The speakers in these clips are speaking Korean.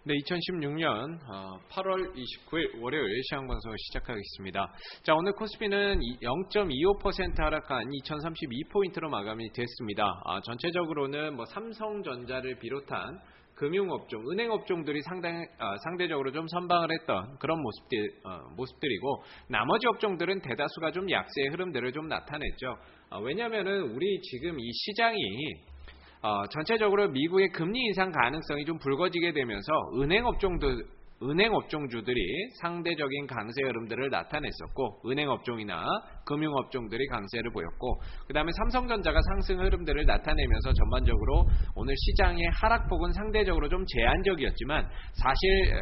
네, 2016년 8월 29일 월요일 시황방송을 시작하겠습니다. 자, 오늘 코스피는 0.25% 하락한 2032포인트로 마감이 됐습니다. 전체적으로는 삼성전자를 비롯한 금융업종, 은행업종들이 상대적으로 좀 선방을 했던 그런 모습들이고, 나머지 업종들은 대다수가 좀 약세의 흐름들을 좀 나타냈죠. 왜냐면은 우리 지금 이 시장이 전체적으로 미국의 금리 인상 가능성이 좀 불거지게 되면서 은행업종주들이 상대적인 강세 흐름들을 나타냈었고, 은행업종이나 금융업종들이 강세를 보였고, 그 다음에 삼성전자가 상승 흐름들을 나타내면서 전반적으로 오늘 시장의 하락폭은 상대적으로 좀 제한적이었지만, 사실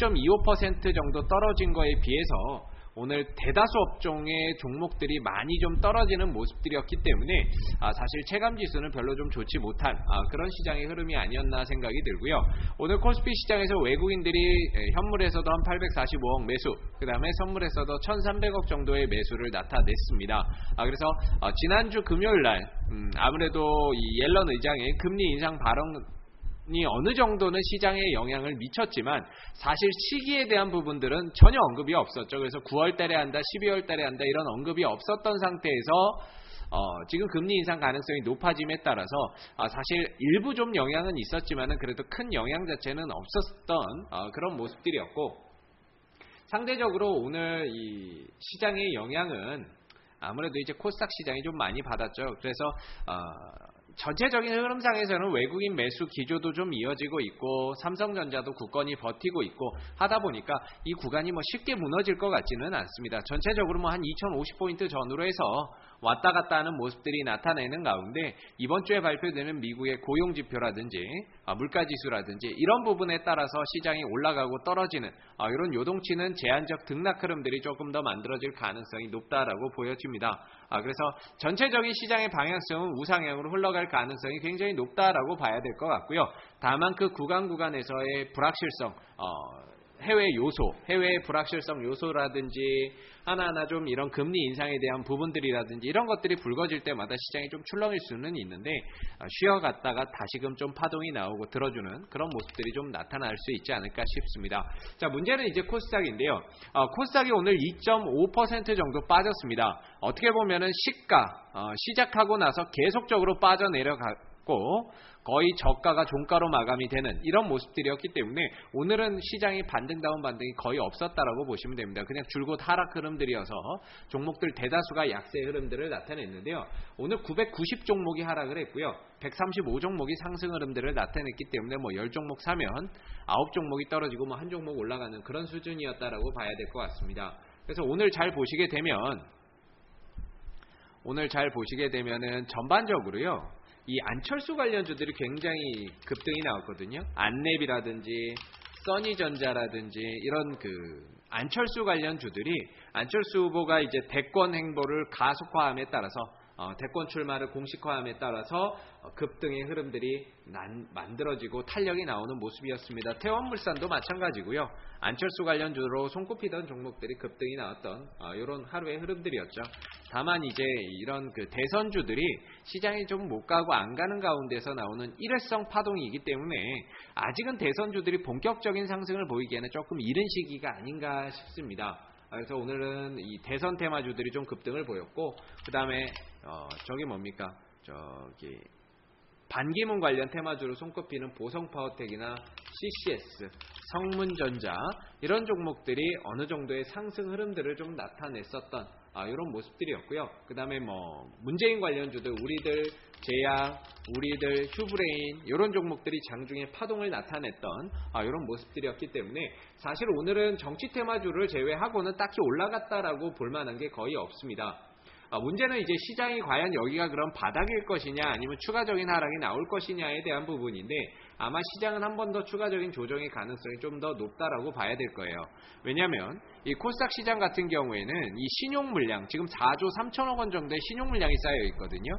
0.25% 정도 떨어진 거에 비해서 오늘 대다수 업종의 종목들이 많이 좀 떨어지는 모습들이었기 때문에 사실 체감지수는 별로 좀 좋지 못한 그런 시장의 흐름이 아니었나 생각이 들고요. 오늘 코스피 시장에서 외국인들이 현물에서도 한 845억 매수, 그 다음에 선물에서도 1300억 정도의 매수를 나타냈습니다. 그래서 지난주 금요일날 아무래도 이 옐런 의장의 금리 인상 발언 어느 정도는 시장에 영향을 미쳤지만, 사실 시기에 대한 부분들은 전혀 언급이 없었죠. 그래서 9월달에 한다, 12월달에 한다 이런 언급이 없었던 상태에서 지금 금리 인상 가능성이 높아짐에 따라서 사실 일부 좀 영향은 있었지만은 그래도 큰 영향 자체는 없었던 그런 모습들이었고, 상대적으로 오늘 이 시장의 영향은 아무래도 이제 코스닥 시장이 좀 많이 받았죠. 그래서 전체적인 흐름상에서는 외국인 매수 기조도 좀 이어지고 있고, 삼성전자도 굳건히 버티고 있고 하다 보니까 이 구간이 쉽게 무너질 것 같지는 않습니다. 전체적으로 한 2050포인트 전후로 해서 왔다 갔다 하는 모습들이 나타내는 가운데, 이번 주에 발표되는 미국의 고용지표라든지 물가지수라든지 이런 부분에 따라서 시장이 올라가고 떨어지는 이런 요동치는 제한적 등락 흐름들이 조금 더 만들어질 가능성이 높다라고 보여집니다. 그래서 전체적인 시장의 방향성은 우상향으로 흘러갈 가능성이 굉장히 높다라고 봐야 될 것 같고요. 다만 그 구간에서의 불확실성, 해외의 불확실성 요소라든지 하나하나 좀 이런 금리 인상에 대한 부분들이라든지 이런 것들이 불거질 때마다 시장이 좀 출렁일 수는 있는데, 쉬어갔다가 다시금 좀 파동이 나오고 들어주는 그런 모습들이 좀 나타날 수 있지 않을까 싶습니다. 자, 문제는 이제 코스닥인데요. 코스닥이 오늘 2.5% 정도 빠졌습니다. 어떻게 보면은 시작하고 나서 계속적으로 빠져내려갔고, 거의 저가가 종가로 마감이 되는 이런 모습들이었기 때문에 오늘은 시장이 반등다운 반등이 거의 없었다라고 보시면 됩니다. 그냥 줄곧 하락 흐름들이어서 종목들 대다수가 약세 흐름들을 나타냈는데요. 오늘 990 종목이 하락을 했고요. 135 종목이 상승 흐름들을 나타냈기 때문에 10종목 사면 9종목이 떨어지고 1종목 올라가는 그런 수준이었다라고 봐야 될 것 같습니다. 그래서 오늘 잘 보시게 되면은 전반적으로요, 이 안철수 관련주들이 굉장히 급등이 나왔거든요. 안랩이라든지 써니전자라든지 이런 안철수 관련주들이, 안철수 후보가 이제 대권 행보를 가속화함에 따라서 대권 출마를 공식화함에 따라서 급등의 흐름들이 만들어지고 탄력이 나오는 모습이었습니다. 태원물산도 마찬가지고요. 안철수 관련주로 손꼽히던 종목들이 급등이 나왔던 이런 하루의 흐름들이었죠. 다만 이제 이런 대선주들이 시장에 좀 못 가고 안 가는 가운데서 나오는 일회성 파동이기 때문에 아직은 대선주들이 본격적인 상승을 보이기에는 조금 이른 시기가 아닌가 싶습니다. 그래서 오늘은 이 대선 테마주들이 좀 급등을 보였고, 그 다음에 반기문 관련 테마주로 손꼽히는 보성파워텍이나 CCS, 성문전자 이런 종목들이 어느 정도의 상승 흐름들을 좀 나타냈었던 이런 모습들이었고요. 그 다음에 문재인 관련주들, 우리들 제약, 우리들 휴브레인 이런 종목들이 장중에 파동을 나타냈던 이런 모습들이었기 때문에 사실 오늘은 정치 테마주를 제외하고는 딱히 올라갔다라고 볼 만한 게 거의 없습니다. 문제는 이제 시장이 과연 여기가 그럼 바닥일 것이냐 아니면 추가적인 하락이 나올 것이냐에 대한 부분인데, 아마 시장은 한 번 더 추가적인 조정의 가능성이 좀 더 높다라고 봐야 될 거예요. 왜냐하면 이 코스닥 시장 같은 경우에는 이 신용 물량, 지금 4조 3천억 원 정도의 신용 물량이 쌓여 있거든요.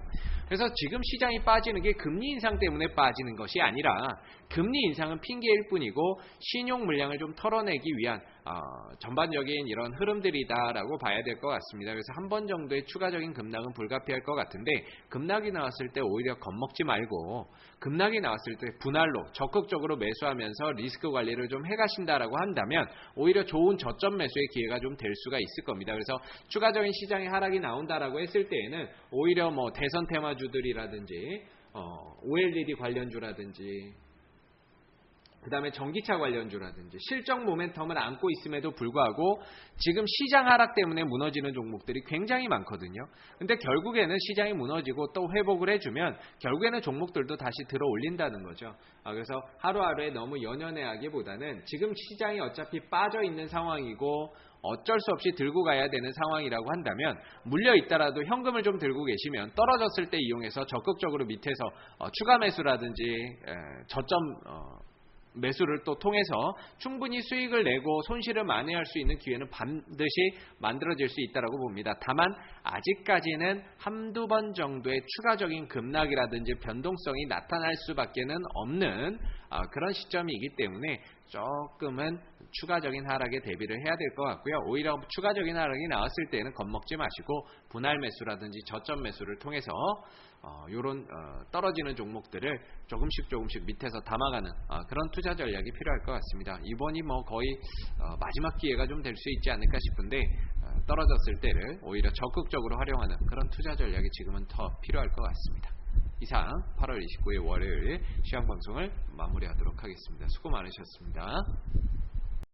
그래서 지금 시장이 빠지는 게 금리 인상 때문에 빠지는 것이 아니라 금리 인상은 핑계일 뿐이고 신용 물량을 좀 털어내기 위한 전반적인 이런 흐름들이다라고 봐야 될 것 같습니다. 그래서 한 번 정도의 추가적인 급락은 불가피할 것 같은데 급락이 나왔을 때 오히려 겁먹지 말고 급락이 나왔을 때 분할로 적극적으로 매수하면서 리스크 관리를 좀 해가신다라고 한다면 오히려 좋은 저점 매수의 기회가 좀 될 수가 있을 겁니다. 그래서 추가적인 시장의 하락이 나온다라고 했을 때에는 오히려 뭐 대선 테마주들이라든지 OLED 관련주라든지 그 다음에 전기차 관련주라든지 실적 모멘텀을 안고 있음에도 불구하고 지금 시장 하락 때문에 무너지는 종목들이 굉장히 많거든요. 근데 결국에는 시장이 무너지고 또 회복을 해주면 결국에는 종목들도 다시 들어 올린다는 거죠. 그래서 하루하루에 너무 연연해하기보다는 지금 시장이 어차피 빠져 있는 상황이고 어쩔 수 없이 들고 가야 되는 상황이라고 한다면 물려 있더라도 현금을 좀 들고 계시면 떨어졌을 때 이용해서 적극적으로 밑에서 추가 매수라든지 저점 매수를 또 통해서 충분히 수익을 내고 손실을 만회할 수 있는 기회는 반드시 만들어질 수 있다고 봅니다. 다만 아직까지는 한두 번 정도의 추가적인 급락이라든지 변동성이 나타날 수밖에 없는 그런 시점이기 때문에 조금은 추가적인 하락에 대비를 해야 될 것 같고요. 오히려 추가적인 하락이 나왔을 때는 겁먹지 마시고 분할 매수라든지 저점 매수를 통해서 이런 떨어지는 종목들을 조금씩 밑에서 담아가는 그런 투자 전략이 필요할 것 같습니다. 이번이 뭐 거의 마지막 기회가 좀 될 수 있지 않을까 싶은데 떨어졌을 때를 오히려 적극적으로 활용하는 그런 투자 전략이 지금은 더 필요할 것 같습니다. 이상 8월 29일 월요일 시황방송을 마무리하도록 하겠습니다. 수고 많으셨습니다.